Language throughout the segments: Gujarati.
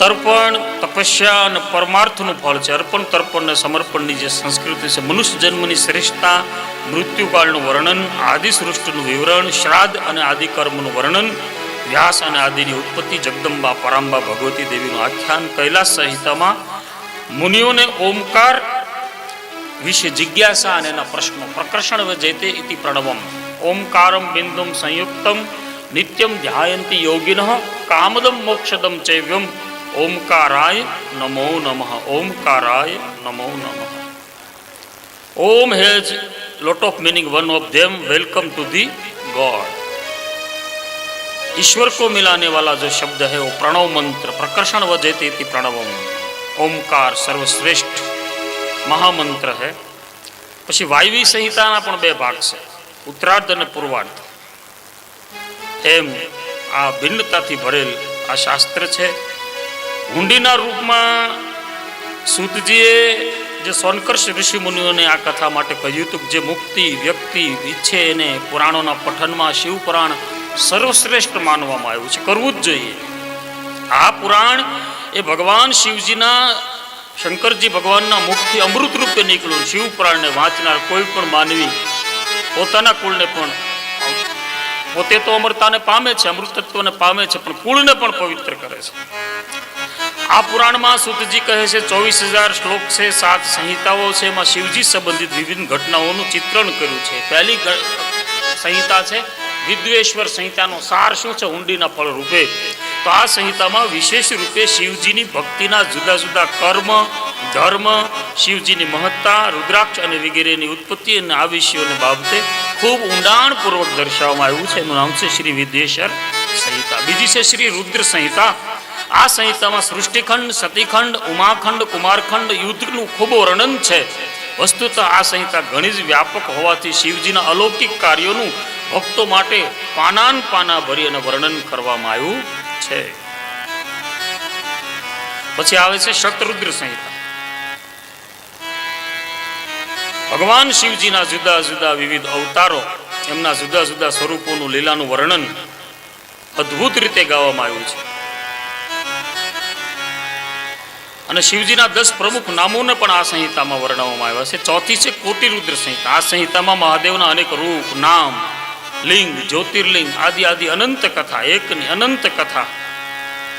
તર્પણ, તપસ્યા અને પરમાર્થનું ફળ છે. અર્પણ, તર્પણ અને સમર્પણની જે સંસ્કૃતિ છે, મનુષ્ય જન્મની શ્રેષ્ઠતા, મૃત્યુકાળનું વર્ણન, આદિ સૃષ્ટિનું વિવરણ, શ્રાદ્ધ અને આદિ કર્મનું વર્ણન, વ્યાસ અને આદિની ઉત્પત્તિ, જગદંબા પરાંબા ભગવતી દેવીનું આખ્યાન, કૈલાસ સંહિતામાં મુનિઓને ઓમકાર વિશે જિજ્ઞાસા અને એના પ્રશ્નો, પ્રકર્ષણ જયતે ઇતિ પ્રણવમ, ઓમકારમ બિંદુમ સંયુક્તમ નિત્યમ ધ્યાયંતિ યોગિનઃ કામદમ મોક્ષદમ ચૈવ્યમ ઓમકારાય નમો નમઃ. ઓમકારાય નમો નમઃ. ઓમ has lot of meaning. One of them, welcome to the God. ईश्वर को मिलाने वाला जो शब्द है वो प्रणव मंत्र, प्रकर्षण वजयते इति प्रणवम. ओमकार सर्वश्रेष्ठ महामंत्र है. પછી વાયવી સંહિતાના પણ બે ભાગ છે, ઉત્તરાર્ધ અને પૂર્વાર્ધ. એમ આ ભિન્નતાથી ભરેલ આ શાસ્ત્ર છે. હુંડીના રૂપમાં સૂતજીએ જે સોનકર્ષ ઋષિ મુનિઓને આ કથા માટે કહ્યું હતું, જે મુક્તિ વ્યક્તિ ઈચ્છે એને પુરાણોના પઠનમાં શિવ પુરાણ સર્વશ્રેષ્ઠ માનવામાં આવ્યું છે, કરવું જ જોઈએ. આ પુરાણ એ ભગવાન શિવજીના, શંકરજી ભગવાનના મુખથી અમૃત રૂપે નીકળ્યું. શિવ પુરાણને વાંચનાર કોઈ પણ માનવી પોતાના કુળને પણ, પોતે તો અમરતાને પામે છે, અમૃતત્વને પામે છે, પણ કુળને પણ પવિત્ર કરે છે. આ પુરાણમાં સૂતજી કહે છે 24,000 શ્લોક છે, 7 સંહિતાઓ છે. એમાં શિવજી સંબંધિત વિવિધ ઘટનાઓનું ચિત્રણ કર્યું છે. પહેલી સંહિતા છે વિદ્વેશ્વર સંહિતાનો સાર શું છે, ઊંડીના ફળ રૂપે. તો આ સંહિતામાં વિશેષ રૂપે શિવજીની ભક્તિના જુદા જુદા કર્મ, ધર્મ, શિવજીની મહત્તા, રુદ્રાક્ષ અને વગેરેની ઉત્પત્તિ અને આ વિષયોને બાબતે ખૂબ ઊંડાણપૂર્વક દર્શાવવામાં આવ્યું છે. એનું નામ છે શ્રી વિદ્વેશ્વર સંહિતા. બીજી છે શ્રી રુદ્ર સંહિતા. આ સંહિતામાં સૃષ્ટિખંડ, સતીખંડ, ઉમાખંડ, કુમારખંડ, યુદ્ધનું ખૂબ વર્ણન છે. વસ્તુતઃ આ સંહિતા ઘણી જ વ્યાપક હોવાથી શિવજીના અલૌકિક કાર્યોનું ભક્તો માટે પાનાન પાના ભરી અને વર્ણન કરવામાં આવ્યું છે. પછી આવે છે શતરુદ્ર સંહિતા. ભગવાન શિવજીના જુદા જુદા વિવિધ અવતારો, એમના જુદા જુદા સ્વરૂપોનું લીલાનું વર્ણન અદ્ભુત રીતે ગાવામાં આવ્યું છે. અને શિવજીના 10 પ્રમુખ નામોને પણ આ સંહિતામાં વર્ણવવામાં આવ્યા છે. ચોથી છે કોટિરુદ્ર સંહિતા. આ સંહિતામાં મહાદેવના અનેક રૂપ, નામ, લિંગ, જ્યોતિર્લિંગ આદિ આદિ અનંત કથા, એકની અનંત કથા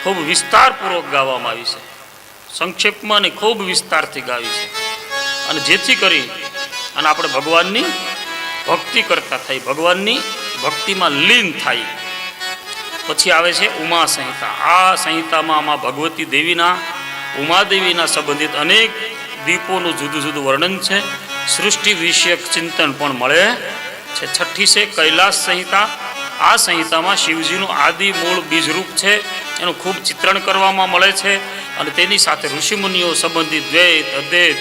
ખૂબ વિસ્તારપૂર્વક ગાવામાં આવી છે. સંક્ષેપમાં અને ખૂબ વિસ્તારથી ગાવી છે. અને જેથી કરી અને આપણે ભગવાનની ભક્તિ કરતા થઈ, ભગવાનની ભક્તિમાં લીન થાય. પછી આવે છે ઉમા સંહિતા. આ સંહિતામાં આમાં ભગવતી દેવીના, ઉમાદેવીના સંબંધિત અનેક દીપોનું જુદું જુદું વર્ણન છે. સૃષ્ટિ વિષયક ચિંતન પણ મળે છે. છઠ્ઠી છે કૈલાસ સંહિતા. આ સંહિતામાં શિવજીનું આદિ મૂળ બીજરૂપ છે, એનું ખૂબ ચિત્રણ કરવામાં મળે છે. અને તેની સાથે ઋષિમુનિઓ સંબંધિત દ્વૈત, અદ્વૈત,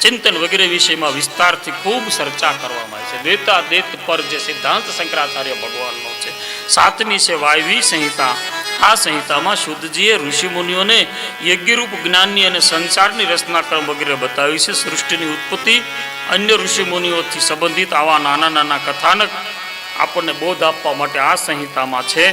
ચિંતન વગેરે વિષયમાં વિસ્તારથી ખૂબ ચર્ચા કરવામાં આવે છે. દ્વૈતાદ્વૈત પર જે સિદ્ધાંત શંકરાચાર્ય ભગવાનનો છે. સાતમી છે વાયવી સંહિતા. આ સંહિતામાં શુદ્ધજીએ ઋષિમુનિઓને યજ્ઞરૂપ જ્ઞાનની અને સંસારની રચનાક્રમ વગેરે બતાવી છે. સૃષ્ટિની ઉત્પત્તિ, અન્ય ઋષિમુનિઓથી સંબંધિત આવા નાના નાના કથાનક આપણને બોધ આપવા માટે આ સંહિતામાં છે.